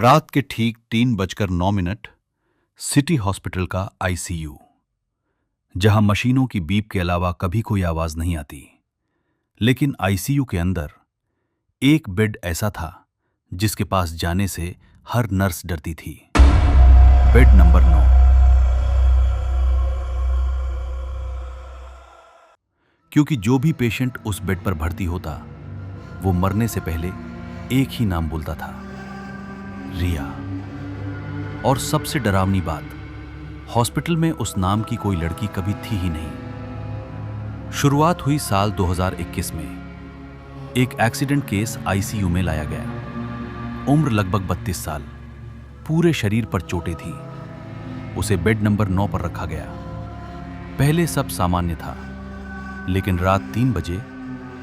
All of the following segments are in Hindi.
रात के ठीक 3:09 सिटी हॉस्पिटल का आईसीयू, जहां मशीनों की बीप के अलावा कभी कोई आवाज नहीं आती। लेकिन आईसीयू के अंदर एक बेड ऐसा था जिसके पास जाने से हर नर्स डरती थी। Bed number 9। क्योंकि जो भी पेशेंट उस बेड पर भर्ती होता, वो मरने से पहले एक ही नाम बोलता था, रिया। और सबसे डरावनी बात, हॉस्पिटल में उस नाम की कोई लड़की कभी थी ही नहीं। शुरुआत हुई साल 2021 में। एक एक्सीडेंट केस आईसीयू में लाया गया। उम्र लगभग 32 साल, पूरे शरीर पर चोटें थी। उसे बेड नंबर 9 पर रखा गया। पहले सब सामान्य था, लेकिन रात 3 बजे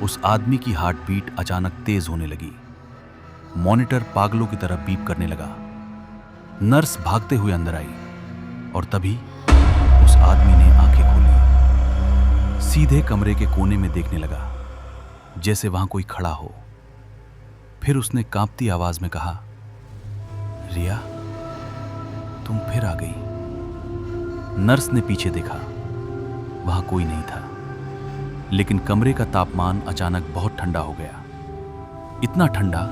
उस आदमी की हार्ट बीट अचानक तेज होने लगी। मॉनिटर पागलों की तरह बीप करने लगा। नर्स भागते हुए अंदर आई और तभी उस आदमी ने आंखें खोली। सीधे कमरे के कोने में देखने लगा, जैसे वहां कोई खड़ा हो। फिर उसने कांपती आवाज में कहा, रिया, तुम फिर आ गई। नर्स ने पीछे देखा, वहां कोई नहीं था। लेकिन कमरे का तापमान अचानक बहुत ठंडा हो गया। इतना ठंडा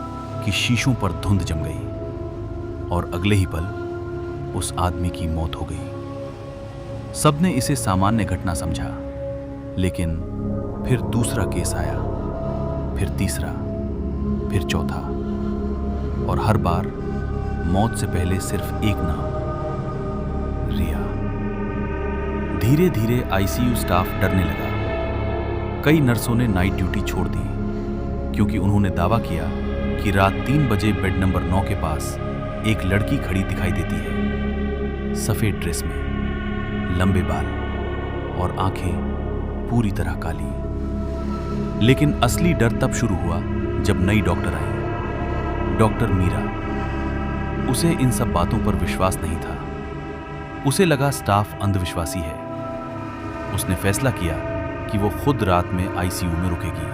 कि शीशों पर धुंध जम गई और अगले ही पल उस आदमी की मौत हो गई। सबने इसे सामान्य घटना समझा, लेकिन फिर दूसरा केस आया, फिर तीसरा, फिर चौथा, और हर बार मौत से पहले सिर्फ एक नाम, रिया। धीरे धीरे आईसीयू स्टाफ डरने लगा। कई नर्सों ने नाइट ड्यूटी छोड़ दी, क्योंकि उन्होंने दावा किया कि रात 3 बजे बेड नंबर 9 के पास एक लड़की खड़ी दिखाई देती है, सफेद ड्रेस में, लंबे बाल और आंखें पूरी तरह काली। लेकिन असली डर तब शुरू हुआ जब नई डॉक्टर आई, डॉक्टर मीरा। उसे इन सब बातों पर विश्वास नहीं था। उसे लगा स्टाफ अंधविश्वासी है। उसने फैसला किया कि वो खुद रात में आईसीयू में रुकेगी।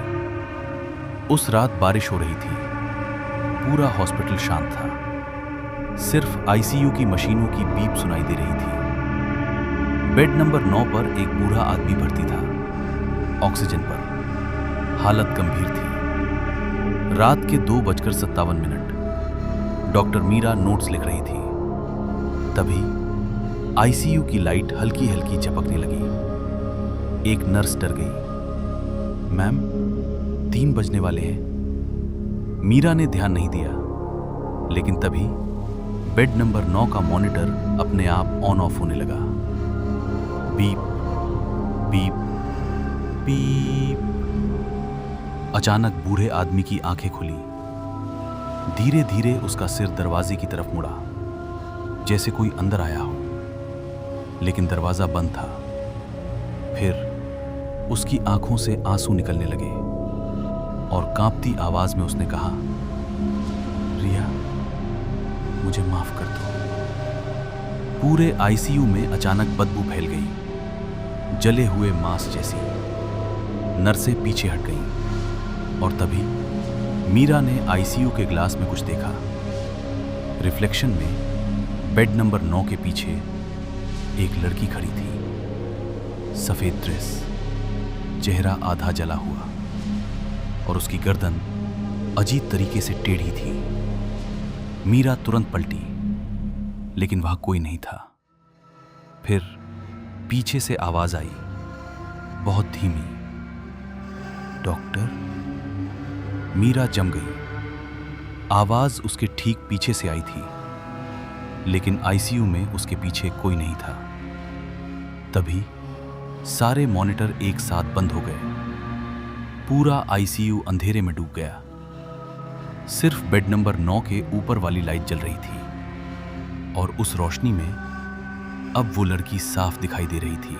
उस रात बारिश हो रही थी। पूरा हॉस्पिटल शांत था। सिर्फ आईसीयू की मशीनों की बीप सुनाई दे रही थी। बेड नंबर 9 पर एक बूढ़ा आदमी भर्ती था, ऑक्सीजन पर। हालत गंभीर थी। रात के 2:57। डॉक्टर मीरा नोट्स लिख रही थी। तभी आईसीयू की लाइट हल्की हल्की झपकने लगी। एक नर्स डर गई। मैम, 3 बजने वाले हैं। मीरा ने ध्यान नहीं दिया, लेकिन तभी बेड नंबर 9 का मॉनिटर अपने आप ऑन ऑफ होने लगा। Beep beep beep. अचानक बूढ़े आदमी की आंखें खुली। धीरे धीरे उसका सिर दरवाजे की तरफ मुड़ा, जैसे कोई अंदर आया हो, लेकिन दरवाजा बंद था। फिर उसकी आंखों से आंसू निकलने लगे और कांपती आवाज में उसने कहा, रिया, मुझे माफ कर दो। पूरे आईसीयू में अचानक बदबू फैल गई, जले हुए मांस जैसी। नर्सें पीछे हट गईं और तभी मीरा ने आईसीयू के ग्लास में कुछ देखा। रिफ्लेक्शन में बेड नंबर 9 के पीछे एक लड़की खड़ी थी, सफेद ड्रेस, चेहरा आधा जला हुआ और उसकी गर्दन अजीब तरीके से टेढ़ी थी। मीरा तुरंत पलटी, लेकिन वहां कोई नहीं था। फिर पीछे से आवाज आई, बहुत धीमी, डॉक्टर। मीरा जम गई। आवाज उसके ठीक पीछे से आई थी, लेकिन आईसीयू में उसके पीछे कोई नहीं था। तभी सारे मॉनिटर एक साथ बंद हो गए। पूरा आईसीयू अंधेरे में डूब गया। सिर्फ बेड नंबर 9 के ऊपर वाली लाइट जल रही थी और उस रोशनी में अब वो लड़की साफ दिखाई दे रही थी।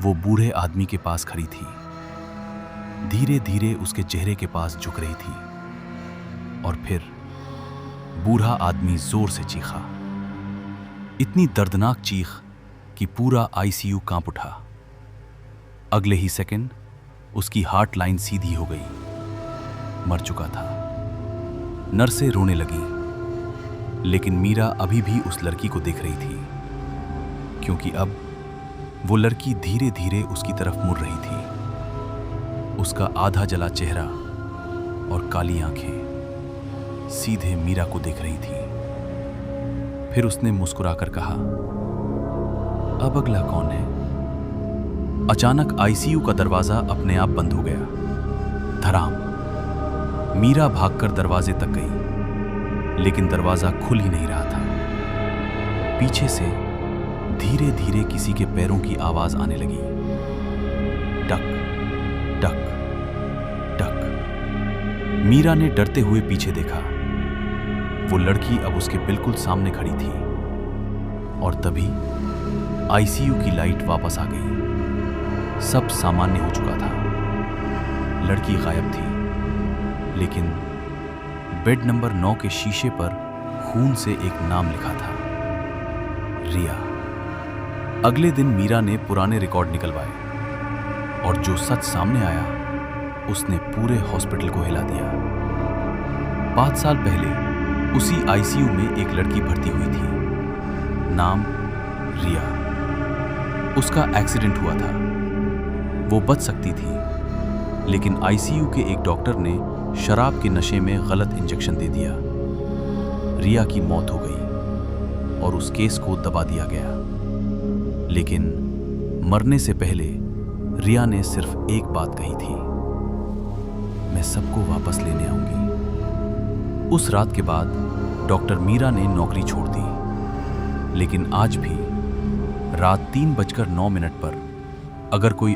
वो बूढ़े आदमी के पास खड़ी थी, धीरे धीरे उसके चेहरे के पास झुक रही थी। और फिर बूढ़ा आदमी जोर से चीखा, इतनी दर्दनाक चीख कि पूरा आईसीयू कांप उठा। अगले ही सेकंड उसकी हार्ट लाइन सीधी हो गई। मर चुका था। नर्सें रोने लगी, लेकिन मीरा अभी भी उस लड़की को देख रही थी, क्योंकि अब वो लड़की धीरे धीरे उसकी तरफ मुड़ रही थी। उसका आधा जला चेहरा और काली आंखें सीधे मीरा को देख रही थी। फिर उसने मुस्कुराकर कहा, अब अगला कौन है? अचानक आईसीयू का दरवाजा अपने आप बंद हो गया। धड़ाम। मीरा भागकर दरवाजे तक गई, लेकिन दरवाजा खुल ही नहीं रहा था। पीछे से धीरे धीरे किसी के पैरों की आवाज आने लगी। टक टक टक। मीरा ने डरते हुए पीछे देखा। वो लड़की अब उसके बिल्कुल सामने खड़ी थी। और तभी आईसीयू की लाइट वापस आ गई। सब सामान्य हो चुका था। लड़की गायब थी, लेकिन बेड नंबर 9 के शीशे पर खून से एक नाम लिखा था, रिया। अगले दिन मीरा ने पुराने रिकॉर्ड निकलवाए, और जो सच सामने आया उसने पूरे हॉस्पिटल को हिला दिया। 5 साल पहले उसी आईसीयू में एक लड़की भर्ती हुई थी, नाम रिया। उसका एक्सीडेंट हुआ था। वो बच सकती थी, लेकिन आईसीयू के एक डॉक्टर ने शराब के नशे में गलत इंजेक्शन दे दिया। रिया की मौत हो गई और उस केस को दबा दिया गया। लेकिन मरने से पहले रिया ने सिर्फ एक बात कही थी, मैं सबको वापस लेने आऊंगी। उस रात के बाद डॉक्टर मीरा ने नौकरी छोड़ दी। लेकिन आज भी रात 3:09 पर अगर कोई